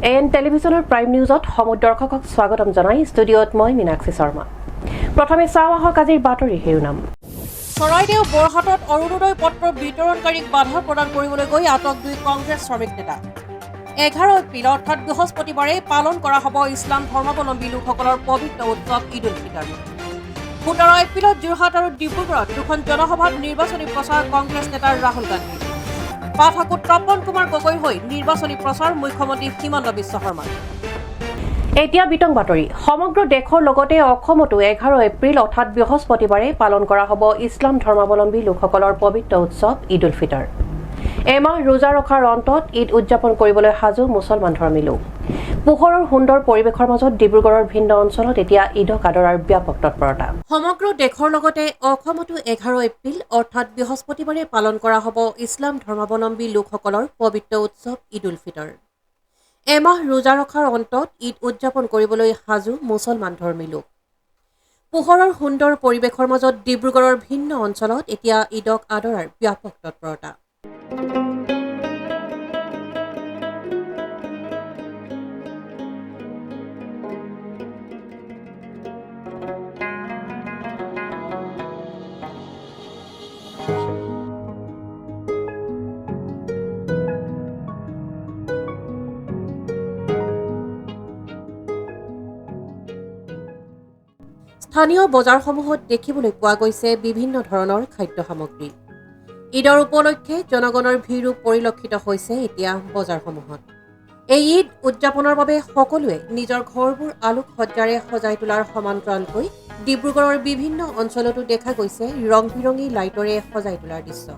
N টেলিভিছনৰ prime নিউজত সমুদ্ৰ দৰ্শকক স্বাগতম জনাই ষ্টুডিঅ'ত মই মীনাক্ষী শৰ্মা। প্ৰথমে চাওঁ আহক আজিৰ বাতৰি শিৰোনাম। চৰাইদেউ বৰহাটত অৰুণোদয় পত্ৰ বিতৰণকাৰীক বাধা প্ৰদান কৰিবলৈ গৈ আটক 2 কংগ্ৰেছ শ্ৰমিক নেতা। 11 এপ্ৰিল অৰ্থাৎ বৃহস্পতিবাৰে পালন কৰা হ'ব ইছলাম ধৰ্মাৱলম্বী লোকসকলৰ পবিত্ৰ উৎসৱ ঈদ উল ফিতৰ। 17 এপ্ৰিলত যোৰহাট আৰু ডিব্ৰুগড়ত 2খন জনসভাত নিৰ্বাচনী প্ৰচাৰ কংগ্ৰেছ নেতাৰ ৰাহুল গান্ধী। পাঠাকুত তপন কুমাৰ গগৈৰ হৈ নিৰ্বাচনী প্ৰচাৰ মুখ্যমন্ত্ৰী হিমন্ত বিশ্ব শৰ্মাৰ। এতিয়া বিতং বাতৰি। সমগ্ৰ দেশৰ লগতে অসমতো 11 এপ্ৰিল অৰ্থাৎ বৃহস্পতিবাৰে পালন কৰা হ'ব ইছলাম ধৰ্মাৱলম্বী লোকসকলৰ পবিত্ৰ উৎসৱ ঈদ উল ফিতৰ। এমাহ ৰোজা ৰখাৰ অন্তত ঈদ উদযাপন কৰিবলৈ সাজু মুছলমান ধৰ্মী লোক। পোহৰৰ সুন্দৰ পৰিৱেশৰ মাজত ডিব্ৰুগড়ৰ ভিন্ন অঞ্চলত এতিয়া ঈদক আদৰাৰ ব্যাপক তৎপৰতা। সমগ্ৰ দেশৰ লগতে অসমতো 11 এপ্ৰিল অৰ্থাৎ বৃহস্পতিবাৰে পালন কৰা হ'ব ইছলাম ধৰ্মাৱলম্বী লোকসকলৰ পবিত্ৰ উৎসৱ ঈদ উল ফিতৰ। এমাহ ৰোজা ৰখাৰ অন্তত ঈদ উদযাপন কৰিবলৈ সাজু মুছলমান ধৰ্মী লোক। পোহৰৰ সুন্দৰ পৰিৱেশৰ মাজত ডিব্ৰুগড়ৰ ভিন্ন অঞ্চলত এতিয়া ঈদক আদৰাৰ ব্যাপক তৎপৰতা। স্থানীয় বজাৰসমূহত দেখিবলৈ পোৱা গৈছে বিভিন্ন ধৰণৰ খাদ্য সামগ্ৰী। ঈদৰ উপলক্ষে জনগণৰ ভিৰো পৰিলক্ষিত হৈছে এতিয়া বজাৰসমূহত। এই ঈদ উদযাপনৰ বাবে সকলোৱে নিজৰ ঘৰবোৰ আলোকসজ্জাৰে সজাই তোলাৰ সমান্তৰালকৈ ডিব্ৰুগড়ৰ বিভিন্ন অঞ্চলতো দেখা গৈছে ৰং বিৰঙী লাইটৰে সজাই তোলাৰ দৃশ্য।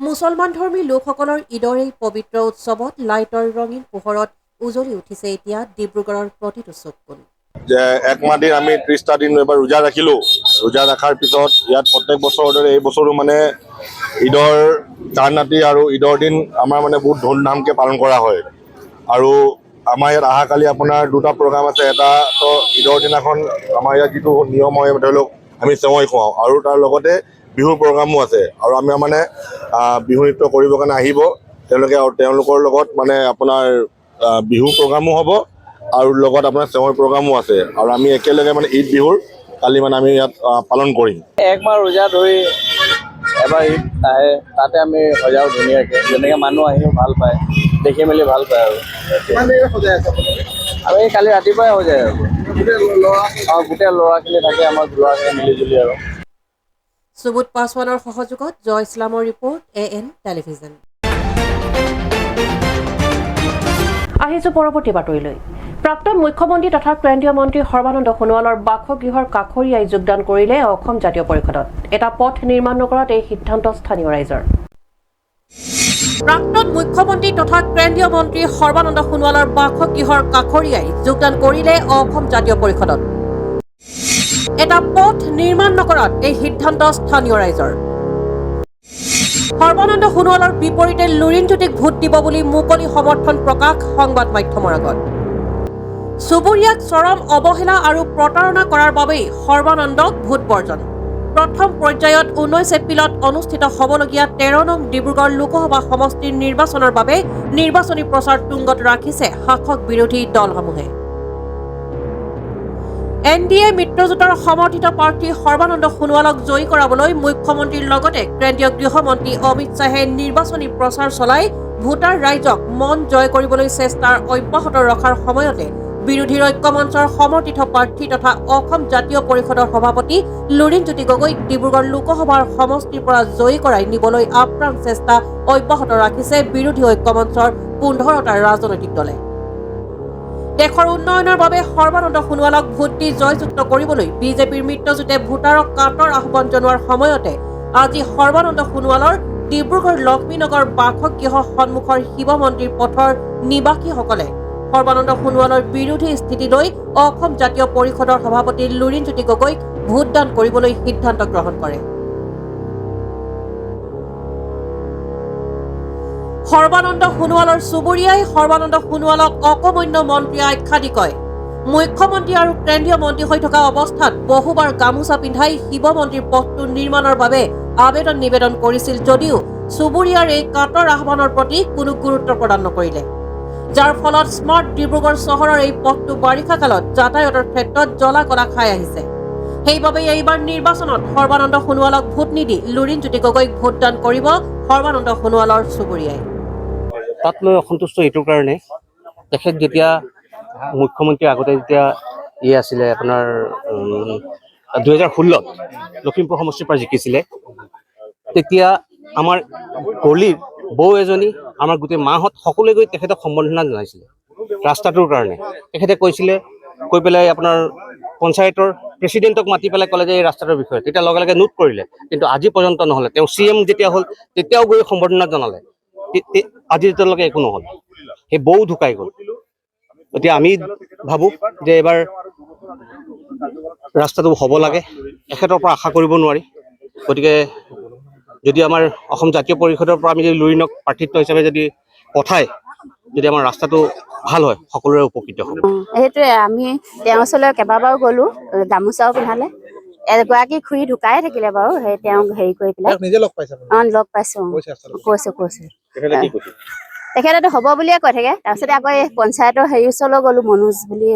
মুছলমান ধৰ্মী লোকসকলৰ ঈদৰ এই পবিত্ৰ উৎসৱত লাইটৰ ৰঙীন পোহৰত উজলি উঠিছে এতিয়া ডিব্ৰুগড়ৰ প্ৰতিটো চুককোণ। যে একমাহ দিন আমি 30টা দিন এবাৰ ৰোজা ৰাখিলোঁ। ৰোজা ৰখাৰ পিছত ইয়াত প্ৰত্যেক বছৰৰ দৰে এই বছৰো মানে ঈদৰ চাৰ নাতি আৰু ঈদৰ দিন আমাৰ মানে বহুত ধুমধামকৈ পালন কৰা হয়। আৰু আমাৰ ইয়াত অহাকালি আপোনাৰ 2টা প্ৰগ্ৰাম আছে। এটা তো ঈদৰ দিনাখন আমাৰ ইয়াত যিটো নিয়ম হয় ধৰি লওক আমি চেৱৈ খুৱাওঁ আৰু তাৰ লগতে বিহুৰ প্ৰগ্ৰামো আছে। আৰু আমি মানে বিহু নৃত্য কৰিবৰ কাৰণে আহিব তেওঁলোকে আৰু তেওঁলোকৰ লগত মানে আপোনাৰ বিহু প্ৰগ্ৰামো হ'ব আৰু লগত আপোনাৰ চেৱৈ প্ৰগ্ৰামো আছে। আৰু আমি একেলগে মানে ঈদ বিহুৰ কালি মানে আমি ইয়াত পালন কৰিম। একমাহ ৰোজা ধৰি এবাৰ ঈদ আহে তাতে আমি সজাওঁ ধুনীয়াকৈ, যেনেকৈ মানুহ আহিও ভাল পায়, দেখি মেলি ভাল পায়। আৰু আমি কালি ৰাতিপুৱাই সজাই আৰু গোটেই ল'ৰাখিনি থাকে আমাৰ ল'ৰাখিনি মিলিজুলি আৰু। সুবুত পাছৱানৰ সহযোগত জয় ইছলামৰ ৰিপৰ্ট এন টেলিভিছন। আহিছো পৰৱৰ্তী বাতৰিলৈ। প্ৰাক্তন মুখ্যমন্ত্ৰী তথা কেন্দ্ৰীয় মন্ত্ৰী সৰ্বানন্দ সোণোৱালৰ বাসগৃহৰ কাষৰীয়াই যোগদান কৰিলে অসম জাতীয় পৰিষদত। এটা পথ নিৰ্মাণ নকৰাত এই সিদ্ধান্ত স্থানীয় ৰাইজৰ। প্ৰাক্তন মুখ্যমন্ত্ৰী তথা কেন্দ্ৰীয় মন্ত্ৰী সৰ্বানন্দ সোণোৱালৰ বাসগৃহৰ কাষৰীয়াই যোগদান কৰিলে অসম জাতীয় পৰিষদত। এটা পথ নিৰ্মাণ নকৰাত এই সিদ্ধান্ত স্থানীয় ৰাইজৰ। সৰ্বানন্দ সোণোৱালৰ বিপৰীতে লুৰিণজ্যোতিক ভোট দিব বুলি মুকলি সমৰ্থন প্ৰকাশ সংবাদ মাধ্যমৰ আগত। চুবুৰীয়াক চৰম অৱহেলা আৰু প্ৰতাৰণা কৰাৰ বাবেই সৰ্বানন্দক ভোট বৰ্জন। প্ৰথম পৰ্যায়ত 19 এপ্ৰিলত অনুষ্ঠিত হ'বলগীয়া 13 নং ডিব্ৰুগড় লোকসভা সমষ্টিৰ নিৰ্বাচনৰ বাবে নিৰ্বাচনী প্ৰচাৰ তুংগত ৰাখিছে শাসক বিৰোধী দলসমূহে। NDA মিত্ৰজোঁটৰ সমৰ্থিত প্ৰাৰ্থী সৰ্বানন্দ সোণোৱালক জয়ী কৰাবলৈ মুখ্যমন্ত্ৰীৰ লগতে কেন্দ্ৰীয় গৃহমন্ত্ৰী অমিত শ্বাহে নিৰ্বাচনী প্ৰচাৰ চলাই ভোটাৰ ৰাইজক মন জয় কৰিবলৈ চেষ্টাৰ অব্যাহত ৰখাৰ সময়তে বিৰোধীৰ ঐক্যমঞ্চৰ সমৰ্থিত প্ৰাৰ্থী তথা অসম জাতীয় পৰিষদৰ সভাপতি লুৰিণজ্যোতি গগৈক ডিব্ৰুগড় লোকসভাৰ সমষ্টিৰ পৰা জয়ী কৰাই নিবলৈ আপ্ৰাণ চেষ্টা অব্যাহত ৰাখিছে বিৰোধী ঐক্যমঞ্চৰ 15টা ৰাজনৈতিক দলে। দেশৰ উন্নয়নৰ বাবে সৰ্বানন্দ সোণোৱালক ভোট দি জয়যুক্ত কৰিবলৈ বিজেপিৰ মিত্ৰজোঁটে ভোটাৰক কাটৰ আহ্বান জনোৱাৰ সময়তে আজি সৰ্বানন্দ সোণোৱালৰ ডিব্ৰুগড় লক্ষ্মীনগৰ বাসগৃহ সন্মুখৰ শিৱ মন্দিৰ পথৰ নিবাসীসকলে সৰ্বানন্দ সোণোৱালৰ বিৰোধী স্থিতি লৈ অসম জাতীয় পৰিষদৰ সভাপতি লুৰিণজ্যোতি গগৈক ভোটদান কৰিবলৈ সিদ্ধান্ত গ্ৰহণ কৰে। সৰ্বানন্দ সোণোৱালৰ চুবুৰীয়াই সৰ্বানন্দ সোণোৱালক অকমন্য মন্ত্ৰী আখ্যা দি কয়। মুখ্যমন্ত্ৰী আৰু কেন্দ্ৰীয় মন্ত্ৰী হৈ থকা অৱস্থাত বহুবাৰ গামোচা পিন্ধাই শিৱ মন্দিৰ পথটো নিৰ্মাণৰ বাবে আবেদন নিবেদন কৰিছিল যদিও চুবুৰীয়াৰ এই কাটৰ আহ্বানৰ প্ৰতি কোনো গুৰুত্ব প্ৰদান নকৰিলে, যাৰ ফলত স্মাৰ্ট ডিব্ৰুগড় চহৰৰ এই পথটো বাৰিষা কালত যাতায়াতৰ ক্ষেত্ৰত জ্বলা কলা খাই আহিছে। সেইবাবে এইবাৰ নিৰ্বাচনত সৰ্বানন্দ সোণোৱালক ভোট নিদি লুৰিণজ্যোতি গগৈক ভোটদান কৰিব সৰ্বানন্দ সোণোৱালৰ চুবুৰীয়াই। তাত লৈ অসন্তুষ্ট এইটোৰ কাৰণে তেখেত যেতিয়া মুখ্যমন্ত্ৰীৰ আগতে যেতিয়া আছিলে আপোনাৰ 2016ত লখিমপুৰ সমষ্টিৰ পৰা জিকিছিলে, তেতিয়া আমাৰ গলিৰ বৌ এজনী আমাৰ গোটেই মাহঁত সকলোৱে গৈ তেখেতক সম্বৰ্ধনা জনাইছিলে ৰাস্তাটোৰ কাৰণে। তেখেতে কৈ পেলাই আপোনাৰ পঞ্চায়তৰ প্ৰেচিডেণ্টক মাতি পেলাই ক'লে যে এই ৰাস্তাটোৰ বিষয়ে, তেতিয়া লগে লগে নোট কৰিলে, কিন্তু আজি পৰ্যন্ত নহ'লে। তেওঁ CM যেতিয়া হ'ল তেতিয়াও গৈ সম্বৰ্ধনা জনালে, আজি এতিয়ালৈকে একো নহ'ল। সেই বৌ ঢুকাই গ'ল। এতিয়া আমি ভাবোঁ যে এইবাৰ ৰাস্তাটো হ'ব লাগে, এখেতৰ পৰা আশা কৰিব নোৱাৰি। গতিকে যদি আমাৰ অসম জাতীয় পৰিষদৰ পৰা আমি যদি লুৰিণক প্ৰাৰ্থিত্ব হিচাপে যদি পঠায়, যদি আমাৰ ৰাস্তাটো ভাল হয়, সকলোৰে উপকৃত হ'ব। সেইটোৱে আমি তেওঁৰ ওচৰলৈ কেইবাবাৰো গ'লোঁ, গামোচাও পিন্ধালে। এগৰাকী খুৰী ঢুকাই থাকিলে বাৰু, সেই তেওঁক হেৰি কৰি পেলাই লগ পাইছোঁ। কৈছোঁ তেখেতেতো হ'ব বুলিয়ে কৈ থাকে। তাৰপিছতে আকৌ এই পঞ্চায়তৰ হেৰি ওচৰলৈ গ'লোঁ, মনোজ বুলি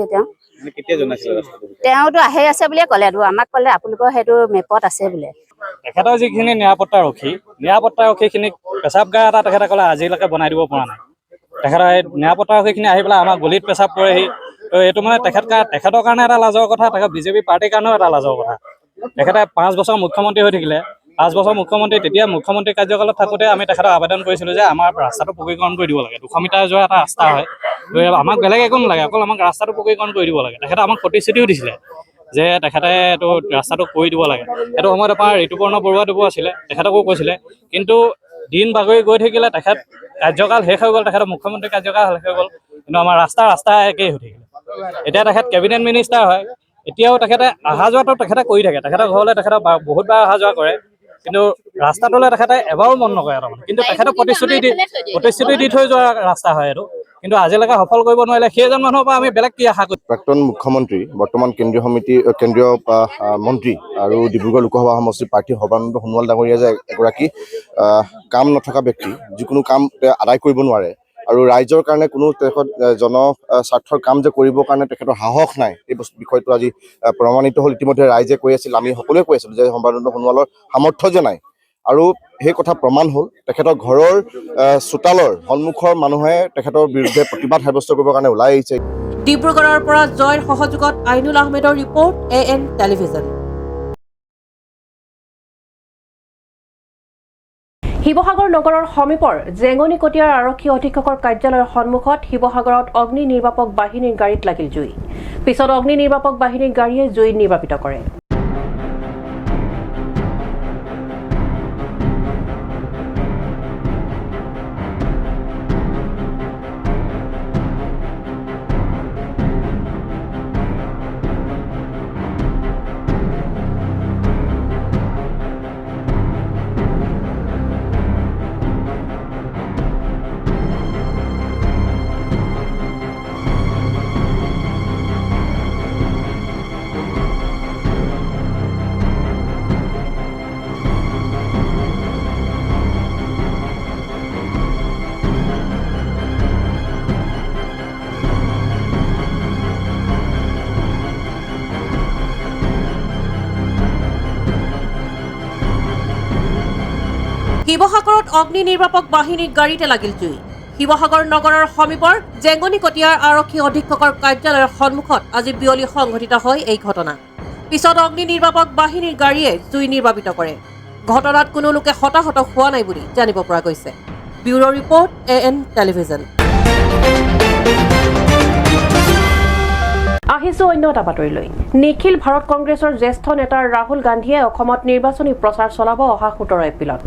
তেওঁতো আহি আছে বুলিয়ে ক'লে। আমাক ক'লে আপোনালোকৰ সেইটো মেপত আছে বোলে। তেখেতৰ যিখিনি নিৰাপত্তাৰক্ষীখিনিক পেচাবগাৰ এটা তেখেতে ক'লে আজিলৈকে বনাই দিব পৰা নাই। তেখেতৰ এই নিৰাপত্তাৰক্ষীখিনি আহি পেলাই আমাৰ গলিত পেচাব কৰেহি। তো এইটো মানে তেখেতৰ কাৰণে এটা লাজৰ কথা, তেখেত বিজেপি পাৰ্টীৰ কাৰণেও এটা লাজৰ কথা। তেখেতে 5 বছৰ মুখ্যমন্ত্ৰী হৈ থাকিলে। 5 বছৰ মুখ্যমন্ত্ৰী, তেতিয়া মুখ্যমন্ত্ৰী কাৰ্যকালত থাকোঁতে আমি তেখেতক আবেদন কৰিছিলোঁ যে আমাৰ ৰাস্তাটো পকীকৰণ কৰি দিব লাগে। 200 মিটাৰ যোৱা এটা ৰাস্তা হয়, আমাক বেলেগ একো নালাগে, অকল আমাক ৰাস্তাটো পকীকৰণ কৰি দিব লাগে। তেখেতে আমাক প্ৰতিশ্ৰুতিও দিছিলে যে তেখেতে এইটো ৰাস্তাটো কৰি দিব লাগে। সেইটো সময়ত আমাৰ ঋতুপৰ্ণ বৰুৱাদেৱো আছিলে, তেখেতকো কৈছিলে। কিন্তু দিন বাগৰি গৈ থাকিলে, তেখেত কাৰ্যকাল শেষ হৈ গ'ল, তেখেতৰ মুখ্যমন্ত্ৰী কাৰ্যকাল শেষ হৈ গ'ল, কিন্তু আমাৰ ৰাস্তা একেই হৈ থাকিলে। এতিয়া তেখেত কেবিনেট মিনিষ্টাৰ হয়, এতিয়াও তেখেতে অহা যোৱাটো তেখেতে কৰি থাকে। তেখেতৰ ঘৰলৈ তেখেতে বহুতবাৰ অহা যোৱা কৰে, কিন্তু ৰাস্তাটোলৈ তেখেতে এবাৰো মন নকৰে তাৰমানে। কিন্তু তেখেতে প্ৰতিশ্ৰুতি দি থৈ যোৱা ৰাস্তা হয় এইটো, কিন্তু আজিলৈকে সফল কৰিব নোৱাৰিলে। সেইজন মানুহৰ পৰা আমি বেলেগ কি আশা কৰিম? প্ৰাক্তন মুখ্যমন্ত্ৰী, বৰ্তমান কেন্দ্ৰীয় মন্ত্ৰী আৰু ডিব্ৰুগড় লোকসভা সমষ্টিৰ প্ৰাৰ্থী সৰ্বানন্দ সোণোৱাল ডাঙৰীয়া যে এগৰাকী কাম নথকা ব্যক্তি, যিকোনো কাম আদায় কৰিব নোৱাৰে আৰু ৰাইজৰ কাৰণে কোনো তেখেত জনস্বাৰ্থৰ কাম যে কৰিবৰ কাৰণে তেখেতৰ সাহস নাই, এই বিষয়টো আজি প্ৰমাণিত হ'ল। ইতিমধ্যে ৰাইজে কৈ আছিল, আমি সকলোৱে কৈ আছিলোঁ যে সৰ্বানন্দ সোণোৱালৰ সামৰ্থ্য যে নাই, আৰু সেই কথা প্ৰমাণ হ'ল। তেখেতৰ ঘৰৰ চোতালৰ সন্মুখৰ মানুহে তেখেতৰ বিৰুদ্ধে প্ৰতিবাদ সাব্যস্ত কৰিবৰ কাৰণে ওলাই আহিছে। ডিব্ৰুগড়ৰ পৰা জয়ৰ সহযোগত আইনুল আহমেদৰ ৰিপৰ্ট, AN টেলিভিজন। শিৱসাগৰ নগৰৰ সমীপৰ জেঙনিকটীয়াৰ আৰক্ষী অধীক্ষকৰ কাৰ্যালয়ৰ সন্মুখত শিৱসাগৰত অগ্নি নিৰ্বাপক বাহিনীৰ গাড়ীত লাগিল জুই। পিছত অগ্নি নিৰ্বাপক বাহিনীৰ গাড়ীয়ে জুই নিৰ্বাপিত কৰে। শিৱসাগৰত অগ্নি নিৰ্বাপক বাহিনীৰ গাড়ীতে লাগিল জুই শিৱসাগৰ নগৰৰ সমীপৰ জেংগনিকটীয়াৰ আৰক্ষী অধীক্ষকৰ কাৰ্যালয়ৰ সন্মুখত আজি বিয়লি সংঘটিত হয় এই ঘটনা পিছত অগ্নি নিৰ্বাপক বাহিনীৰ গাড়ীয়ে জুই নিৰ্বাপিত কৰে ঘটনাত কোনো লোকে হতাহত হোৱা নাই বুলি জানিব পৰা গৈছে ব্যুৰ' ৰিপৰ্ট AN টেলিভিজন আহিছো অন্য এটা বাতৰিলৈ নিখিল ভাৰত কংগ্ৰেছৰ জ্যেষ্ঠ নেতা ৰাহুল গান্ধীয়ে অসমত নিৰ্বাচনী প্ৰচাৰ চলাব অহা 17 এপ্ৰিলত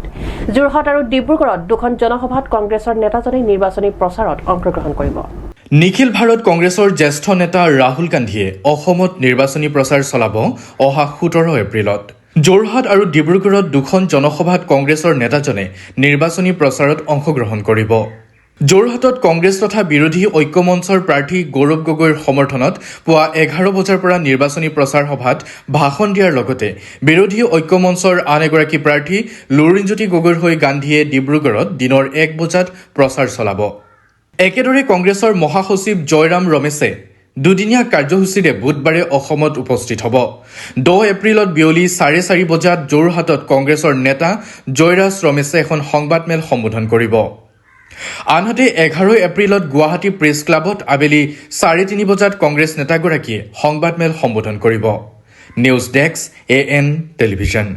যোৰহাট আৰু ডিব্ৰুগড়ত দুখন জনসভাত কংগ্ৰেছৰ নেতাজনে নিৰ্বাচনী প্ৰচাৰত অংশগ্ৰহণ কৰিব নিখিল ভাৰত কংগ্ৰেছৰ জ্যেষ্ঠ নেতা ৰাহুল গান্ধীয়ে অসমত নিৰ্বাচনী প্ৰচাৰ চলাব অহা 17 এপ্ৰিলত যোৰহাট আৰু ডিব্ৰুগড়ত দুখন জনসভাত কংগ্ৰেছৰ নেতাজনে নিৰ্বাচনী প্ৰচাৰত অংশগ্ৰহণ কৰিব যোৰহাটত কংগ্ৰেছ তথা বিৰোধী ঐক্যমঞ্চৰ প্ৰাৰ্থী গৌৰৱ গগৈৰ সমৰ্থনত পুৱা 11 বজাৰ পৰা নিৰ্বাচনী প্ৰচাৰ সভাত ভাষণ দিয়াৰ লগতে বিৰোধী ঐক্যমঞ্চৰ আন এগৰাকী প্ৰাৰ্থী লুৰিণজ্যোতি গগৈৰ হৈ গান্ধীয়ে ডিব্ৰুগড়ত দিনৰ 1 বজাত প্ৰচাৰ চলাব একেদৰে কংগ্ৰেছৰ মহাসচিব জয়ৰাম ৰমেশে দুদিনীয়া কাৰ্যসূচীৰে বুধবাৰে অসমত উপস্থিত হ'ব 10 এপ্ৰিলত বিয়লি 4:30 বজাত যোৰহাটত কংগ্ৰেছৰ নেতা জয়ৰাজ ৰমেশে এখন সংবাদমেল সম্বোধন কৰিব আনহাতে 11 এপ্ৰিলত গুৱাহাটী প্ৰেছ ক্লাবত আবেলি 3:30 বজাত কংগ্ৰেছ নেতাগৰাকীয়ে সংবাদমেল সম্বোধন কৰিব নিউজ ডেস্ক AN টেলিভিজন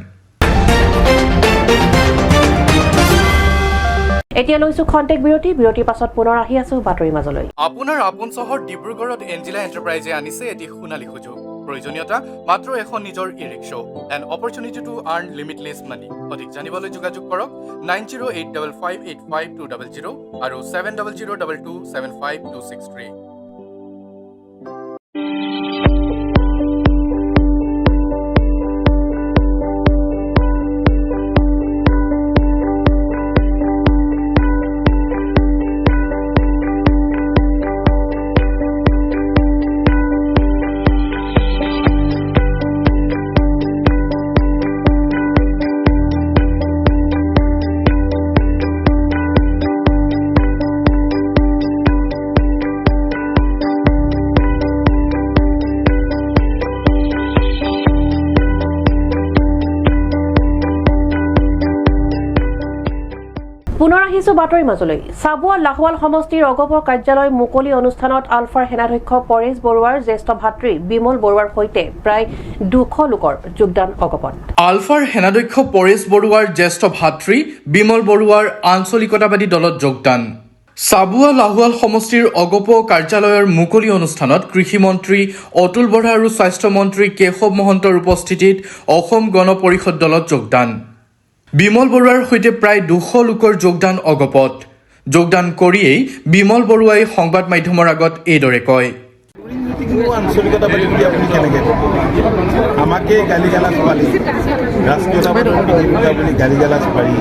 এতিয়া লৈছো খন্তেক বিৰতিৰ পাছত পুনৰ আহি আছো বাতৰিৰ মাজলৈ আপোনাৰ আপোন চহৰ ডিব্ৰুগড়ত এঞ্জিলা এণ্টাৰপ্ৰাইজে আনিছে এটি সোণালী সুযোগ প্ৰয়োজনীয়তা মাত্ৰ এখন নিজৰ e rickshaw and opportunity to earn limitless money অধিক জানিবলৈ যোগাযোগ কৰক 9085585200 আৰু 7002275263 পুনৰ আহিছো বাতৰিৰ মাজলৈ চাবুৱা লাহোৱাল সমষ্টিৰ অগপৰ কাৰ্যালয় মুকলি অনুষ্ঠানত আলফাৰ সেনাধ্যক্ষ পৰেশ বৰুৱাৰ জ্যেষ্ঠ ভাতৃ বিমল বৰুৱাৰ সৈতে প্ৰায় 200 লোকৰ যোগদান অগপত আলফাৰ সেনাধ্যক্ষ পৰেশ বৰুৱাৰ জ্যেষ্ঠ ভাতৃ বিমল বৰুৱাৰ আঞ্চলিকতাবাদী দলত যোগদান চাবুৱা লাহোৱাল সমষ্টিৰ অগপ কাৰ্যালয়ৰ মুকলি অনুষ্ঠানত কৃষিমন্ত্ৰী অতুল বৰা আৰু স্বাস্থ্যমন্ত্ৰী কেশৱ মহন্তৰ উপস্থিতিত অসম গণ পৰিষদ দলত যোগদান বিমল বৰুৱাৰ সৈতে প্ৰায় 200 লোকৰ যোগদান অগপত যোগদান কৰিয়েই বিমল বৰুৱাই সংবাদ মাধ্যমৰ আগত এইদৰে কয় আঞ্চলিকতাবাদী বুলি আপুনি কেনেকৈ আমাকে গালিগালাজ পালি ৰাষ্ট্ৰীয়তাবাদী বুলি গালিগালাজ পাৰি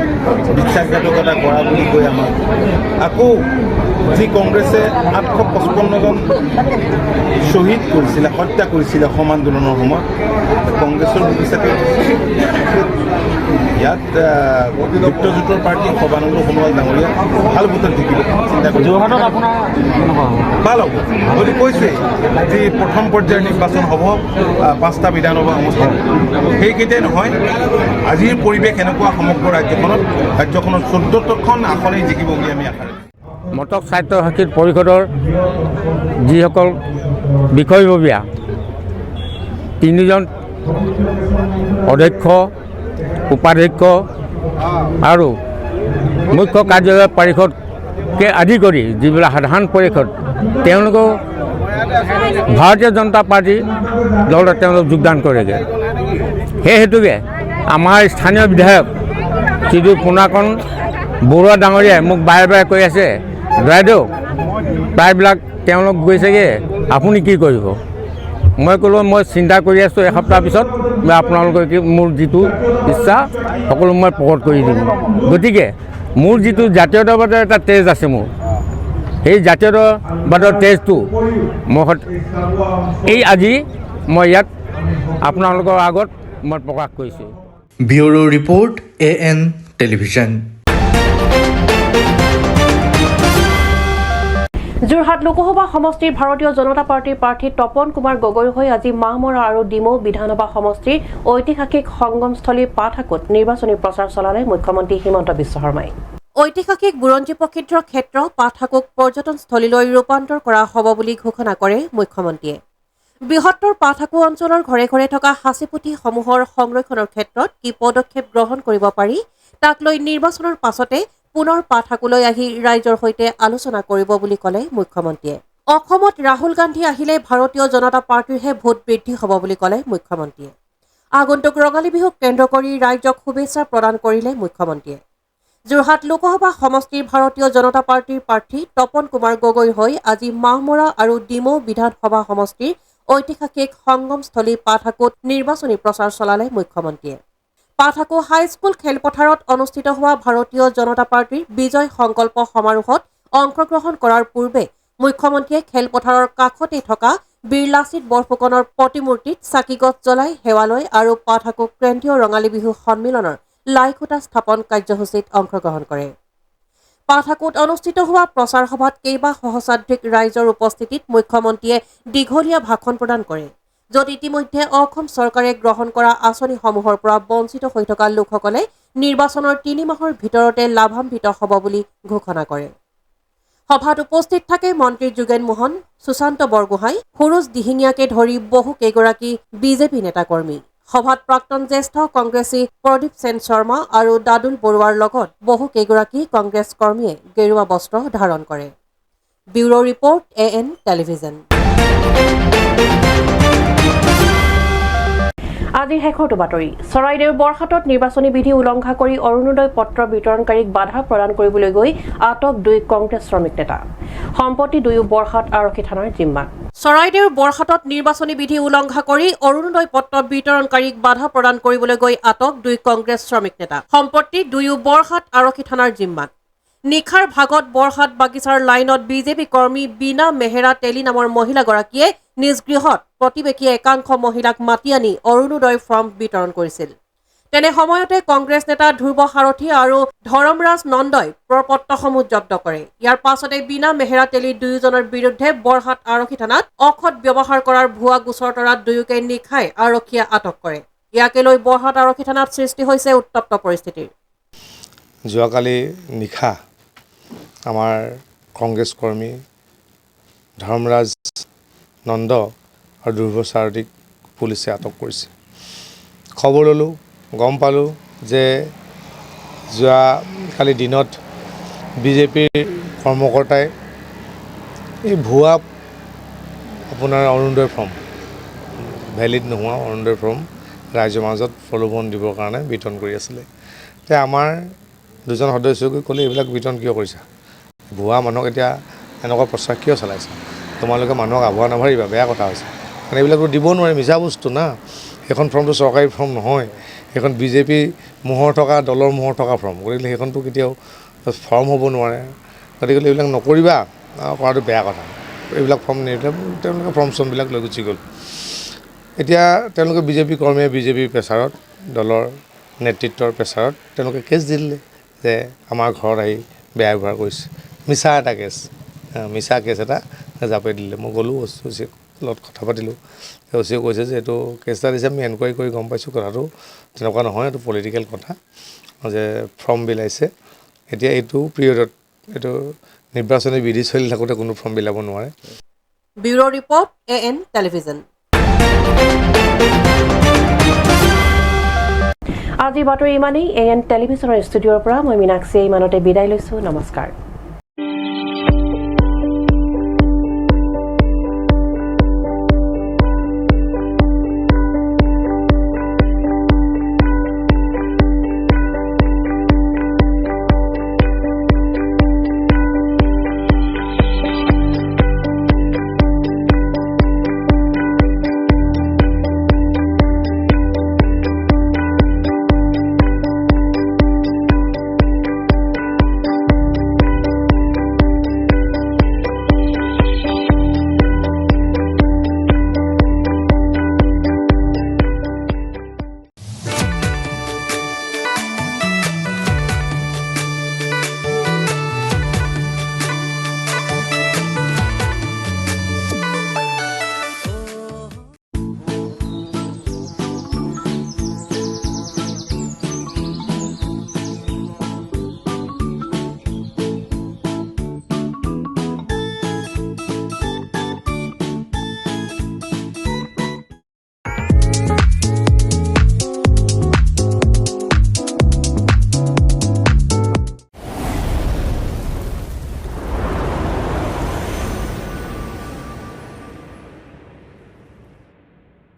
বিশ্বাসঘাতকতা কৰা বুলি কৈ আমাক আকৌ যি কংগ্ৰেছে 855 জন শ্বহীদ কৰিছিলে হত্যা কৰিছিলে অসম আন্দোলনৰ সময়ত কংগ্ৰেছৰ ভৱিষ্যতে ইয়াত মিত্ৰজোঁটৰ পাৰ্টী সৰ্বানন্দ সোণোৱাল ডাঙৰীয়া ভাল ভোটত জিকিব চিন্তা কৰি যোৰহাটত আপোনাৰ ভাল হ'ব বুলি কৈছে যি প্ৰথম পৰ্যায়ৰ নিৰ্বাচন হ'ব 5টা বিধানসভা সমষ্টি সেইকেইটাই নহয় আজিৰ পৰিৱেশ এনেকুৱা সমগ্ৰ ৰাজ্যখনত 14খন আসনেই জিকিব বুলি আমি আশা ৰাখিছোঁ মটক স্বায়ত্তশাসিত পৰিষদৰ যিসকল বিষয়ববীয়া 3জন অধ্যক্ষ উপাধ্যক্ষ আৰু মুখ্য কাৰ্যালয় পৰিষদকে আদি কৰি যিবিলাক সাধাৰণ পৰিষদ তেওঁলোকেও ভাৰতীয় জনতা পাৰ্টীৰ দলত তেওঁলোক যোগদান কৰেগৈ সেই হেতুকে আমাৰ স্থানীয় বিধায়ক শ্ৰী পুনাকণ বৰুৱা ডাঙৰীয়াই মোক বাৰে বাৰে কৈ আছে বাইদেউ প্ৰায়বিলাক তেওঁলোক গৈছেগৈ আপুনি কি কৰিব মই ক'লোঁ মই চিন্তা কৰি আছোঁ এসপ্তাহ পিছত মই আপোনালোকে মোৰ যিটো ইচ্ছা সকলো মই প্ৰকট কৰি দিম গতিকে মোৰ যিটো জাতীয়তাবাদৰ এটা তেজ আছে মোৰ সেই জাতীয়তাবাদৰ তেজটো মই আজি মই ইয়াত আপোনালোকৰ আগত মই প্ৰকাশ কৰিছোঁ bureau' report AN television Jorhat Lok Sabha সমষ্টিৰ ভাৰতীয় জনতা পাৰ্টীৰ প্ৰাৰ্থী তপন কুমাৰ গগৈৰ হৈ আজি মাহমৰা আৰু ডিমৌ বিধানসভা সমষ্টিৰ ঐতিহাসিক সংগমস্থলী পাঠাকুত নিৰ্বাচনী প্ৰচাৰ চলালে মুখ্যমন্ত্ৰী হিমন্ত বিশ্ব শৰ্মাই। ঐতিহাসিক বুৰঞ্জী প্ৰসিদ্ধ ক্ষেত্ৰ পাঠাকুক পৰ্যটনস্থলীলৈ ৰূপান্তৰ কৰা হ'ব বুলি ঘোষণা কৰে মুখ্যমন্ত্ৰীয়ে। বৃহত্তৰ পাঠাকু অঞ্চলৰ ঘৰে ঘৰে থকা সাঁচিপুথিসমূহৰ সংৰক্ষণৰ ক্ষেত্ৰত কি পদক্ষেপ গ্ৰহণ কৰিব পাৰি তাক লৈ নিৰ্বাচনৰ পাছতে পুনৰ পাঠাকুলৈ আহি ৰাইজৰ সৈতে আলোচনা কৰিব বুলি ক'লে মুখ্যমন্ত্ৰীয়ে। অসমত ৰাহুল গান্ধী আহিলে ভাৰতীয় জনতা পাৰ্টীৰহে ভোট বৃদ্ধি হ'ব বুলি ক'লে মুখ্যমন্ত্ৰীয়ে। আগন্তুক ৰঙালী বিহুক কেন্দ্ৰ কৰি ৰাইজক শুভেচ্ছা প্ৰদান কৰিলে মুখ্যমন্ত্ৰীয়ে। যোৰহাট লোকসভা সমষ্টিৰ ভাৰতীয় জনতা পাৰ্টীৰ প্ৰাৰ্থী তপন কুমাৰ গগৈৰ হৈ আজি মাহমৰা আৰু ডিমৌ বিধানসভা সমষ্টিৰ ঐতিহাসিক সংগমস্থলী পাঠাকুত নিৰ্বাচনী প্ৰচাৰ চলালে মুখ্যমন্ত্ৰীয়ে। পাঠাকু হাইস্কুল খেলপথাৰত অনুষ্ঠিত হোৱা ভাৰতীয় জনতা পাৰ্টীৰ বিজয় সংকল্প সমাৰোহত অংশগ্ৰহণ কৰাৰ পূৰ্বে মুখ্যমন্ত্ৰীয়ে খেলপথাৰৰ কাষতে থকা বীৰ লাচিত বৰফুকনৰ প্ৰতিমূৰ্তিত চাকিগছ জ্বলাই সেৱা লয় আৰু পাঠাকু কেন্দ্ৰীয় ৰঙালী বিহু সন্মিলনৰ লাইখুটা স্থাপন কাৰ্যসূচীত অংশগ্ৰহণ কৰে। পাঠাকুত অনুষ্ঠিত হোৱা প্ৰচাৰ সভাত কেইবা সহস্ৰাধিক ৰাইজৰ উপস্থিতিত মুখ্যমন্ত্ৰীয়ে দীঘলীয়া ভাষণ প্ৰদান কৰে, য'ত ইতিমধ্যে অসম চৰকাৰে গ্ৰহণ কৰা আঁচনিসমূহৰ পৰা বঞ্চিত হৈ থকা লোকসকলে নিৰ্বাচনৰ 3 মাহৰ ভিতৰতে লাভান্বিত হ'ব বুলি ঘোষণা কৰে। সভাত উপস্থিত থাকে মন্ত্ৰী যোগেন মোহন, সুশান্ত বৰগোহাঁই, সুৰুজ দিহিঙীয়াকে ধৰি বহু কেইগৰাকী বিজেপি নেতাকৰ্মী। সভাত প্ৰাক্তন জ্যেষ্ঠ কংগ্ৰেছী প্ৰদীপ সেন শৰ্মা আৰু দাদুল বৰুৱাৰ লগত বহু কেইগৰাকী কংগ্ৰেছ কৰ্মীয়ে গেৰুৱা বস্ত্ৰ ধাৰণ কৰে। Bureau' report AN television. আজিৰ শেষৰটো বাতৰি। চৰাইদেউৰ বৰহাটত নিৰ্বাচনী বিধি উলংঘা কৰি অৰুণোদয় পত্ৰ বিতৰণকাৰীক বাধা প্ৰদান কৰিবলৈ গৈ আটক 2 কংগ্ৰেছ শ্ৰমিক নেতা। সম্প্ৰতি দুয়ো বৰহাট আৰক্ষী থানাৰ জিম্মাত। চৰাইদেউৰ বৰহাটত নিৰ্বাচনী বিধি উলংঘা কৰি অৰুণোদয় পত্ৰ বিতৰণকাৰীক বাধা প্ৰদান কৰিবলৈ গৈ আটক 2 কংগ্ৰেছ শ্ৰমিক নেতা। সম্প্ৰতি দুয়ো বৰহাট আৰক্ষী থানাৰ জিম্মাত। নিশাৰ ভাগত বৰহাট বাগিচাৰ লাইনত বিজেপি কৰ্মী বীণা মেহেৰা তেলী নামৰ মহিলাগৰাকীয়ে নিজ গৃহত প্ৰতিবেশী একাংশ মহিলাক মাতি আনি অৰুণোদয় ফৰ্ম বিতৰণ কৰিছিল। তেনে সময়তে কংগ্ৰেছ নেতা ধ্ৰুৱ সাৰথী আৰু ধৰমৰাজ নন্দই প্ৰপত্ৰসমূহ জব্দ কৰে। ইয়াৰ পাছতে বীণা মেহেৰা তেলী দুয়োজনৰ বিৰুদ্ধে বৰহাট আৰক্ষী থানাত অসৎ ব্যৱহাৰ কৰাৰ ভুৱা গোচৰ তৰাত দুয়োকে নিশাই আৰক্ষীয়ে আটক কৰে। ইয়াকে লৈ বৰহাট আৰক্ষী থানাত সৃষ্টি হৈছে উত্তপ্ত পৰিস্থিতিৰ। যোৱাকালি নিশা আমাৰ কংগ্ৰেছ কৰ্মী ধৰ্মৰাজ নন্দ আৰু ধ্ৰুৱ সাৰথীক পুলিচে আটক কৰিছে। খবৰ ল'লোঁ, গম পালোঁ যে যোৱাকালি দিনত বিজেপিৰ কৰ্মকৰ্তাই এই ভুৱা আপোনাৰ অৰুণোদয় ফৰ্ম, ভেলিড নোহোৱা অৰুণোদয় ফৰ্ম ৰাইজৰ মাজত প্ৰলোভন দিবৰ কাৰণে বিতৰণ কৰি আছিলে। তে আমাৰ 2জন সদস্যকে ক'লে এইবিলাক বিতৰণ কিয় কৰিছা? ভুৱা মানুহক এতিয়া এনেকুৱা প্ৰচাৰ কিয় চলাইছা? তোমালোকে মানুহক আভুৱা নাভাৰিবা, বেয়া কথা হৈছে। কাৰণ এইবিলাকতো দিব নোৱাৰে, মিছা বস্তু না। সেইখন ফৰ্মটো চৰকাৰী ফৰ্ম নহয়, সেইখন বিজেপি মোহৰ থকা দলৰ মোহৰ থকা ফৰ্ম। গতিকে সেইখনটো কেতিয়াও ফৰ্ম হ'ব নোৱাৰে। গতিকে এইবিলাক নকৰিবা, কৰাটো বেয়া কথা। এইবিলাক ফৰ্ম নিদিলে তেওঁলোকে ফৰ্ম চৰ্মবিলাক লৈ গুচি গ'ল। এতিয়া তেওঁলোকে বিজেপি কৰ্মীয়ে বিজেপিৰ প্ৰেছাৰত, দলৰ নেতৃত্বৰ প্ৰেছাৰত তেওঁলোকে কেছ দি দিলে যে আমাৰ ঘৰত আহি বেয়া ব্যৱহাৰ কৰিছে। মিছা এটা কেছ, মিছা কেছ এটা জাপি দিলে। মই গ'লোঁ অচিক লগত কথা পাতিলোঁ। অচিয়ে কৈছে যে এইটো কেছ এটা দিছে, আমি এনকুৱাৰী কৰি গম পাইছোঁ কথাটো তেনেকুৱা নহয়, এইটো পলিটিকেল কথা যে ফৰ্ম বিলাইছে। এতিয়া এইটো পিৰিয়ডত, এইটো নিৰ্বাচনী বিধি চলি থাকোঁতে কোনো ফৰ্ম বিলাব নোৱাৰে। Bureau' report AN television. আজি বাতৰি ইমানেই। AN টেলিভিছনৰ ষ্টুডিঅ'ৰ পৰা মই মীনাক্ষীয়ে ইমানতে বিদায় লৈছোঁ। নমস্কাৰ।